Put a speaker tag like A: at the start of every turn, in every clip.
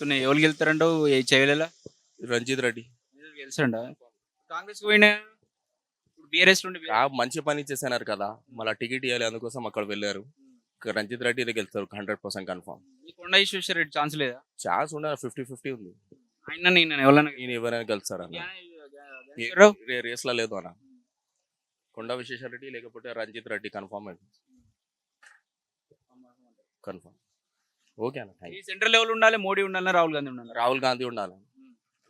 A: వస్తున్నాయి. ఎవరు గెలుస్తారంటావు ఏ చేయలేలా
B: రంజిత్ రెడ్డి
A: గెలిచాడా? కాంగ్రెస్ పోయినా ఇప్పుడు బీఆర్ఎస్ నుండి
B: మంచి పని చేసినారు కదా, మళ్ళీ టికెట్ ఇవ్వాలి అందుకోసం అక్కడ వెళ్ళారు. రంజిత్ రెడ్డి ఇది గెలుస్తారు 100% కన్ఫర్మ్.
A: కొండ విశ్వేశ్వర రెడ్డి ఛాన్స్ లేదా?
B: ఛాన్స్ ఉండాలి, 50-50 ఉంది.
A: ఆయన నేను ఎవరన్నా
B: ఈయన ఎవరైనా గెలుస్తారు అన్న, రేస్లో లేదు అన్న. కొండ విశ్వేశ్వర రెడ్డి లేకపోతే Ranjith Reddy confirm confirm. Okay అన్న, థ్యాంక్
A: ఈ
B: యూ.
A: సెంట్రల్ లెవెల్ ఉండాలి, మోడీ ఉండాలి, రాహుల్ గాంధీ ఉండాలి.
B: రాహుల్ గాంధీ ఉండాలి.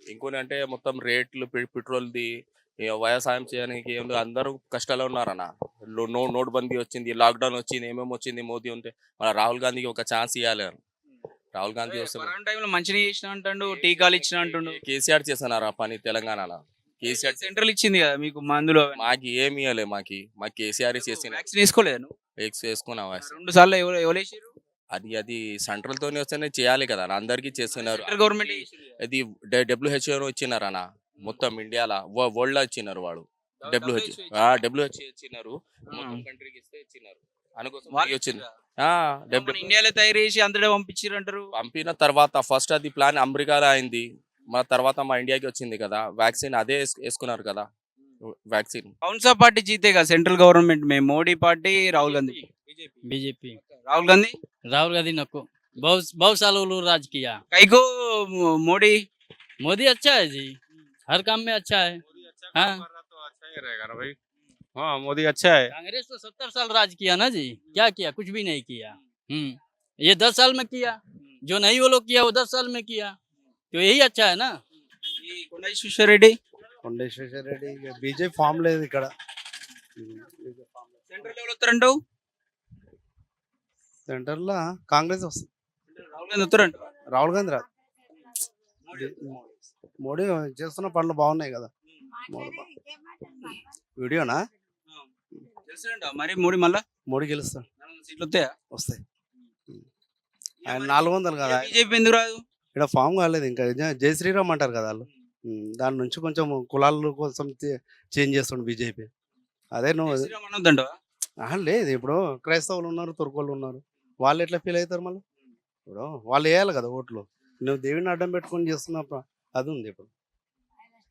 B: ఇంకోటి అంటే మొత్తం రేట్లు పెట్రోల్ది వ్యవసాయం చేయడానికి ఏం లేదు, అందరూ కష్టాలు ఉన్నారన్న. నోట్ బందీ వచ్చింది, లాక్డౌన్ వచ్చింది, ఏమేమి వచ్చింది. మోదీ ఉంటే మన రాహుల్ గాంధీకి ఒక ఛాన్స్ ఇవ్వాలి. రాహుల్ గాంధీ వస్తే
A: కరోనా టైంలో మంచిగా చేసిన అంటాడు, టీకాలు ఇచ్చిన అంటుండు.
B: కేసీఆర్ చేస్తున్నారు ఆ పని తెలంగాణలో. కేసీఆర్
A: సెంట్రల్ ఇచ్చింది కదా మీకు మందులో.
B: మాకు ఏమి ఇవ్వలే, మాకు కేసీఆర్ చేసిన.
A: వ్యాక్సిన్ వేసుకోలేదు నువ్వు?
B: వేసుకున్నా.
A: 2 సార్లు ఎవరు వేసారు?
B: అది సెంట్రల్ తోనే వస్తేనే చేయాలి కదా అన్న, అందరికీ చేస్తున్నారు.
A: గవర్నమెంట్
B: అది WHO ఇచ్చినారు అన్న, మొత్తం ఇండియాలో వరల్డ్ లో ఇచ్చినారు. వాడు WHO ఇచ్చినారు, మొత్తం కంట్రీకి ఇస్తే ఇచ్చినారు. అందుకోసం వచ్చింది.
A: ఇండియాలో తయారు చేసి అందరూ పంపించారు అంటారు.
B: పంపిన తర్వాత ఫస్ట్ అది ప్లాన్ అమెరికాలో అయింది, మా తర్వాత మా ఇండియాకి వచ్చింది కదా వ్యాక్సిన్. అదే వేసుకున్నారు కదా वैक्सीन।
A: कौन सा पार्टी जीतेगा सेंट्रल गवर्नमेंट में? मोदी पार्टी, राहुल गांधी?
C: बीजेपी।
A: राहुल गांधी?
C: राहुल गांधी नको, बहुत साल उन्होंने राज किया।
A: कई को मोदी?
C: मोदी अच्छा है जी, हर काम में अच्छा है। हाँ
D: तो अच्छा ही रहेगा ना भाई। हाँ मोदी अच्छा है।
C: कांग्रेस तो 70 साल राज किया ना जी, क्या किया? कुछ भी नहीं किया। ये 10 साल में किया, जो नहीं वो लोग किया वो 10 साल में किया, तो यही अच्छा है ना।
A: కొండా విశ్వేశ్వరరెడ్డి
E: బీజేపీ ఫామ్ లేదు ఇక్కడ.
A: Central level వస్తారంటావు?
E: సెంటర్ లో కాంగ్రెస్ వస్తుంది.
A: రాహుల్ గాంధీ వస్తారంట?
E: రాహుల్ గాంధీ రాదు, మోడీ చేస్తున్న పనులు బాగున్నాయి కదా. వీడియోనా
A: మరి మోడీ మళ్ళా
E: మోడీ గెలుస్తాడు,
A: సీట్లు వస్తాయా?
E: వస్తాయి. ఆయన 400 కదా.
A: బీజేపీ ఎందుకు రాదు?
E: ఇక్కడ ఫామ్ కాలేదు ఇంకా. జై శ్రీరామ్ అంటారు కదా వాళ్ళు, దాని నుంచి కొంచెం కులాల కోసం చేంజ్ చేస్తుండు బీజేపీ. అదే నువ్వు లేదు, ఇప్పుడు క్రైస్తవులు ఉన్నారు, తుర్కోళ్ళు ఉన్నారు, వాళ్ళు ఎట్లా ఫీల్ అవుతారు మళ్ళీ? ఇప్పుడు వాళ్ళు వేయాలి కదా ఓట్లు. నువ్వు దేవుడిని అడ్డం పెట్టుకొని చేస్తున్నప్పుడు అది ఉంది. ఇప్పుడు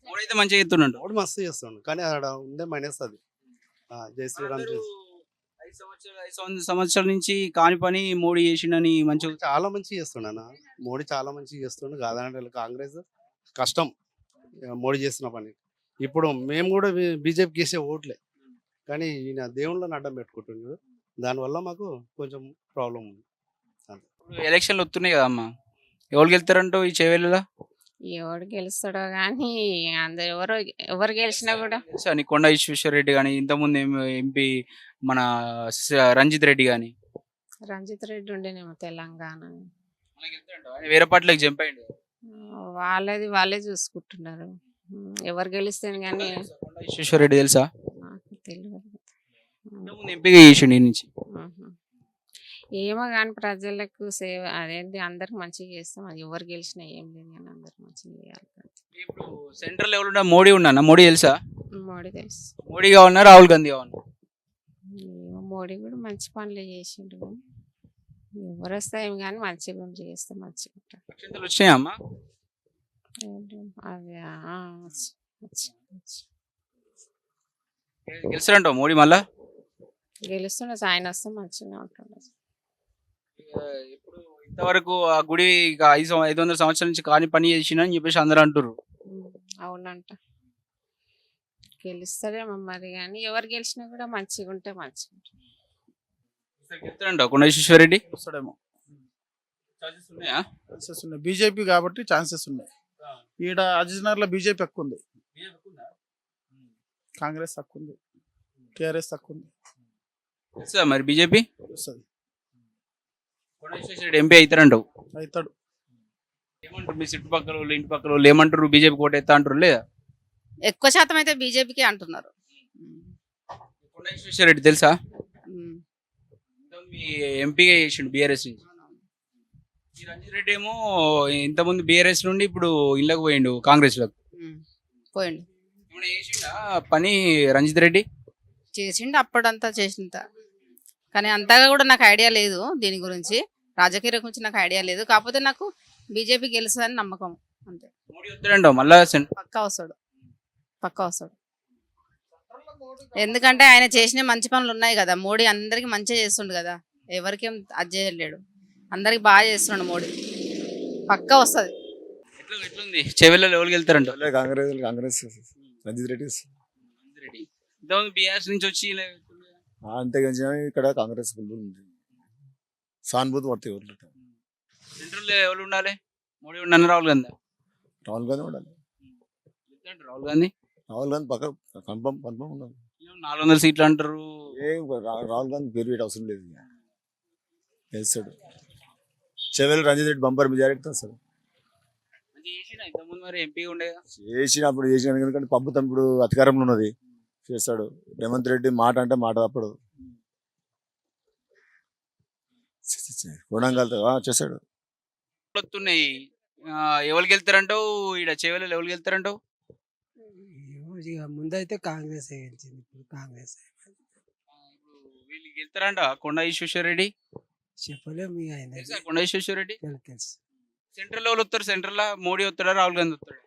A: మోడీ అయితే మంచిగా చేస్తున్నాడు,
E: మోడీ మస్తు చేస్తున్నాడు, కానీ అక్కడ ఉండే మైనస్ అది. జై శ్రీరామ్
A: 5 సంవత్సరాల నుంచి కాని పని మోడీ చేసిండని మంచిగా
E: చాలా మంచిగా చేస్తుండనా. మోడీ చాలా మంచిగా చేస్తుండు కాదంటే కాంగ్రెస్ కష్టం మోడీ చేస్తున్న పని. ఇప్పుడు మేము కూడా బీజేపీకి వేసే ఓట్లే, కానీ ఈయన దేవుళ్ళని అడ్డం పెట్టుకుంటున్నాడు, దానివల్ల మాకు కొంచెం ప్రాబ్లం ఉంది.
A: ఎలక్షన్లు వస్తున్నాయి కదా అమ్మా, ఎవరు గెలుస్తారంటూ ఈ చేవెళ్ళ?
F: ఎవడు గెలుస్తాడో కానీ అందరు ఎవరు గెలిచినా కూడా
A: అని కొండా విశ్వేశ్వరరెడ్డి కానీ, ఇంతకుముందు ఎంపీ మన రంజిత్ రెడ్డి కానీ.
F: రంజిత్ రెడ్డి ఉండేనేమో తెలంగాణ,
A: వేరే పార్టీలకు జంప్ అయ్యిండు.
F: వాళ్ళే చూసుకుంటున్నారు, ఎవరు గెలిస్తే కానీ.
A: కొండా విశ్వేశ్వరరెడ్డి తెలుసా?
F: నాకు తెలియదు.
A: ఎంపీగా చేసిండు ఈ నుంచి.
F: ఏమో కానీ ప్రజలకు సేవ అదేంటి అందరికి మంచిగా చేస్తాం, అది ఎవరు గెలిచినా ఏం లేదు కానీ అందరికి మంచిగా చేయాలి.
A: ఇప్పుడు సెంట్రల్ లెవెల్ ఉన్న మోడీ ఉన్నా, మోడీ తెలుసా?
F: మోడీ తెలుసు.
A: మోడీ కావాలన్నా రాహుల్ గాంధీ కావాలన్నా?
F: మోడీ కూడా మంచి పనులు చేసిండు, కానీ ఎవరు వస్తాయేమో కానీ మంచిగా చేస్తే మంచిగా ఉంటారు.
A: వచ్చినాయా అమ్మా?
F: అవి
A: గెలుస్తారంటావు మోడీ మళ్ళా?
F: గెలుస్తుండే ఆయన వస్తే మంచిగా ఉంటుంది.
A: ఇప్పుడు ఇంతవరకు ఆ గుడి 500 సంవత్సరాల నుంచి కాని పని చేసిందని చెప్పేసి అందరూ అంటారు.
F: అవునంట, గెలుస్తారేమో మరి, కానీ ఎవరు గెలిచినా కూడా మంచిగా ఉంటే మంచిగా ఉంటుంది.
A: గెలుస్తారంట కొండా విశ్వేశ్వరరెడ్డి?
G: వస్తాడేమో,
A: ఛాన్సెస్ ఉన్నాయా?
G: ఛాన్సెస్ ఉన్నాయి, బీజేపీ కాబట్టి ఛాన్సెస్ ఉన్నాయి. ఈడ అజిజ్నగర్లో బీజేపీ ఎక్కువ ఉంది, కాంగ్రెస్ తక్కువ ఉంది, టీఆర్ఎస్ తక్కువ ఉంది.
A: మరి బీజేపీ
G: వస్తుంది,
A: కొండా విశ్వేశ్వరరెడ్డి ఎంపీ అవుతారంటావు?
G: అవుతాడు.
A: ఏమంటారు మీ చుట్టుపక్కల వాళ్ళు, ఇంటి పక్కల వాళ్ళు ఏమంటారు? బీజేపీ కోటేస్తా అంటారు లేదా?
H: ఎక్కువ శాతం అయితే బీజేపీకి అంటున్నారు.
A: కొండా విశ్వేశ్వరరెడ్డి తెలుసా? మీ ఎంపీగా చేసిండు బీఆర్ఎస్ నుంచి. ఈ రంజిత్ రెడ్డి ఏమో ఇంతకుముందు బీఆర్ఎస్ నుండి ఇప్పుడు ఇళ్ళకి పోయిండు కాంగ్రెస్ లోకి.
H: పోయిండు.
A: ఏమైనా చేసిండా పని రంజిత్ రెడ్డి?
H: చేసిండు అప్పుడంతా చేసింత, కానీ అంతగా కూడా నాకు ఐడియా లేదు దీని గురించి, రాజకీయ గురించి నాకు ఐడియా లేదు. కాకపోతే నాకు బీజేపీ గెలుస్తుందని నమ్మకం అంతే.
A: మోడీ వస్తాడంటావు మళ్ళా
H: పక్కా వస్తాడు. ఎందుకంటే ఆయన చేసిన మంచి పనులు ఉన్నాయి కదా. మోడీ అందరికి మంచిగా చేస్తుండు కదా, ఎవరికేం అది చేయలేడు, అందరికి బాగా చేస్తున్నాడు మోడీ. పక్కా వస్తుంది.
A: ఎట్లుంది చెవెళ్ళలో ఎవరికి వెళ్తారంట?
I: కాంగ్రెస్ రంజిత్ రెడ్డి
A: ఇంతకుముందు బీఆర్ఎస్ నుంచి వచ్చి
I: అంతేగాని ఇక్కడ కాంగ్రెస్ ఫుల్ ఉంది. సానుభూతి పడతాయి ఎవరు
A: సెంట్రల్ ఎవరు ఉండాలి? మోడీ ఉండను, రాహుల్ గాంధీ.
I: రాహుల్ గాంధీ ఉండాలి.
A: రాహుల్ గాంధీ
I: పక్క కన్ఫర్మ్ ఉండాలి.
A: 400 సీట్లు అంటారు.
I: రాహుల్ గాంధీ పేరు పెట్టే అవసరం లేదు, వేస్తాడు. చెవెల్ రంజిత్ రెడ్డి బంపర్ మెజారిటీ వస్తాడు.
A: ఇంతకుముందు మరి ఎంపీ ఉండే
I: చేసినప్పుడు ఎందుకంటే పంపుతాం, ఇప్పుడు అధికారంలో ఉన్నది, చేస్తాడు. రేవంత్ రెడ్డి మాట అంటే మాట తప్పడు, కొడంగల్ చేస్తాడు.
A: వస్తున్నాయి. ఎవరికి వెళ్తారంటావు? ఇక్కడ చెవెళ్ళలో ఎవరికి వెళ్తారంటావు?
J: ముందైతే కాంగ్రెస్ గెలిచింది, ఇప్పుడు కాంగ్రెస్
A: వీళ్ళకి వెళ్తారంట. కొండ ఈశ్వేశ్వర రెడ్డి
J: చెప్పలేము ఇక ఆయన
A: తెలుసా? కొండ ఈశ్వేశ్వర రెడ్డి
J: తెలుసు.
A: సెంట్రల్ ఎవరు వస్తారు? సెంట్రల్ మోడీ వస్తాడా, రాహుల్ గాంధీ వస్తాడు?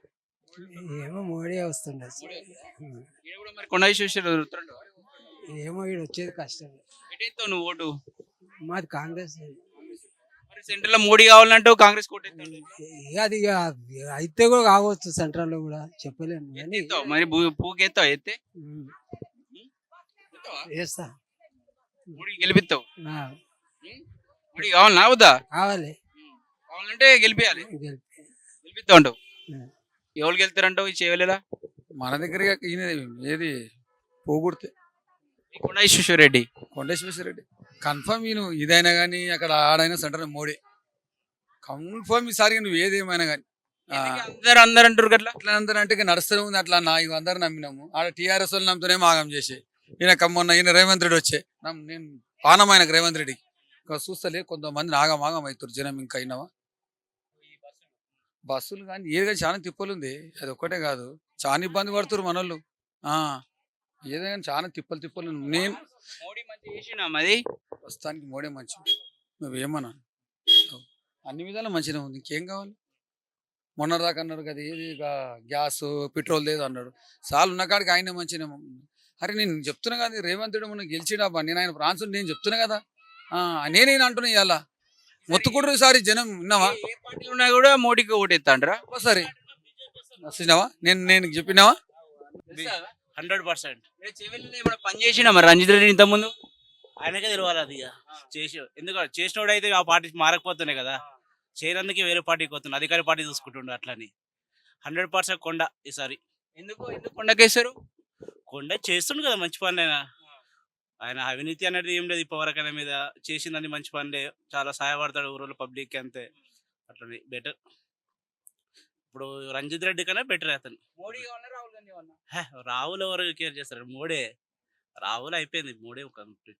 J: ఏమో మోడీ వస్తుండొచ్చు.
A: ఈడ కూడా మరి కొండ ఈశ్వేశ్వర వస్తాడు.
J: ఏమో ఈడ వచ్చేది కష్టం.
A: ఎటేస్తావు నువ్వు ఓటు?
J: మాది కాంగ్రెస్.
A: మరి సెంట్రల్ మోడీ కావాలంటావు, కాంగ్రెస్ కోటేస్తాడు.
J: ఇక అది ఇక అయితే కూడా కావచ్చు, సెంట్రల్ లో కూడా చెప్పలేము కానీ
A: ఎత్తావు మరి పూకెత్తావు ఎత్తే
J: వేస్తా.
A: మోడీ గెలిపిస్తావు.
J: ఆ,
A: మోడీ కావాలన్నా వద్దా?
J: కావాలి
A: కావాలంటే గెలిపియాలి.
J: గెలిపి.
A: గెలిపిస్తావు అంటావు.
J: ఆ.
A: ఎవరు గెలుతారంటావు ఈ చెవెళ్ళలా?
K: మన దగ్గర ఈయన ఏది పోగొడితే
A: కొండ ఈశ్వేశ్వర రెడ్డి.
K: కొండేశ్వర రెడ్డి కన్ఫర్మ్ ఈయన ఇదైనా కానీ అక్కడ ఆడైనా సెంటర్ మోడీ కన్ఫర్మ్. ఈసారి నువ్వు ఏదేమైనా కానీ
A: అందరు అంటారు అట్లా.
K: అట్లా అందరూ అంటే ఇక నడుస్తూనే ఉంది. అట్లా ఇక అందరు నమ్మినాము. ఆడ టీఆర్ఎస్ వాళ్ళు నమ్ముతూనే ఆగం చేసి మొన్న ఈయన రేవంత్ రెడ్డి వచ్చే నేను పానం ఆయనకు రేవంత్ రెడ్డికి ఇంకా చూస్తలే కొంతమంది ఆగం అవుతారు జనం. ఇంకా అయినావా బస్సులు కానీ ఏది కానీ చాలా తిప్పలు ఉంది. అది ఒక్కటే కాదు, చాలా ఇబ్బంది పడుతున్నారు మనోళ్ళు. ఏదైనా చాలా తిప్పలు. నేను
A: మోడీ మంచి చేసినా మరి
K: ప్రస్తుతానికి మోడీ మంచి. నువ్వేమన్నా అన్ని విధాలు మంచిగా ఉంది, ఇంకేం కావాలి? మొన్నటిదాకా అన్నారు కదా ఏది గ్యాస్ పెట్రోల్ లేదు అన్నాడు. సార్లు ఉన్న కాడికి ఆయన మంచిగా. అరే నేను చెప్తున్నా కదా రేవంత్ రెడ్డి మొన్న గెలిచినాబా, నేను ఆయన ఫ్రాన్స్ నేను చెప్తున్నా కదా. నేనేం అంటున్నా ఇవాళ మొత్తుకుంటారు ఈసారి జనం. విన్నావా?
A: ఏ పార్టీ ఉన్నా కూడా మోడీకి ఓటేస్తా అంటారా?
K: సరే వచ్చినావా? నేను చెప్పినావా?
L: 100%.
A: చెవెళ్ళలో ఏమైనా పని చేసినా మరి రంజిత్ రెడ్డి ఇంత ముందు?
L: ఆయనకే తెలియాలి అది ఇక. ఎందుకంటే చేసినోడు అయితే ఆ పార్టీ మారకపోతున్నాయి కదా, చేయనందుకే వేరే పార్టీకి పోతుంది, అధికార పార్టీ చూసుకుంటుండే. అట్లని 100% కొండ ఈసారి.
A: ఎందుకు కొండకేశారు?
L: కొండ చేస్తుండు కదా మంచి పనులు. ఆయన అవినీతి అనేది ఏం లేదు ఇప్పటివరకు. ఆయన మీద చేసిందని మంచి పనులే, చాలా సహాయపడతాడు ఊళ్ళో పబ్లిక్ అంతే. అట్లని బెటర్. ఇప్పుడు రంజిత్ రెడ్డి కన్నా బెటర్ అతను.
A: మోడీ కావాలన్నా రాహుల్ గాంధీ కావాలన్నా?
L: రాహుల్ ఎవరు కేర్ చేస్తారు? మోడే. రాహుల్ అయిపోయింది, మోడే కంప్లీట్.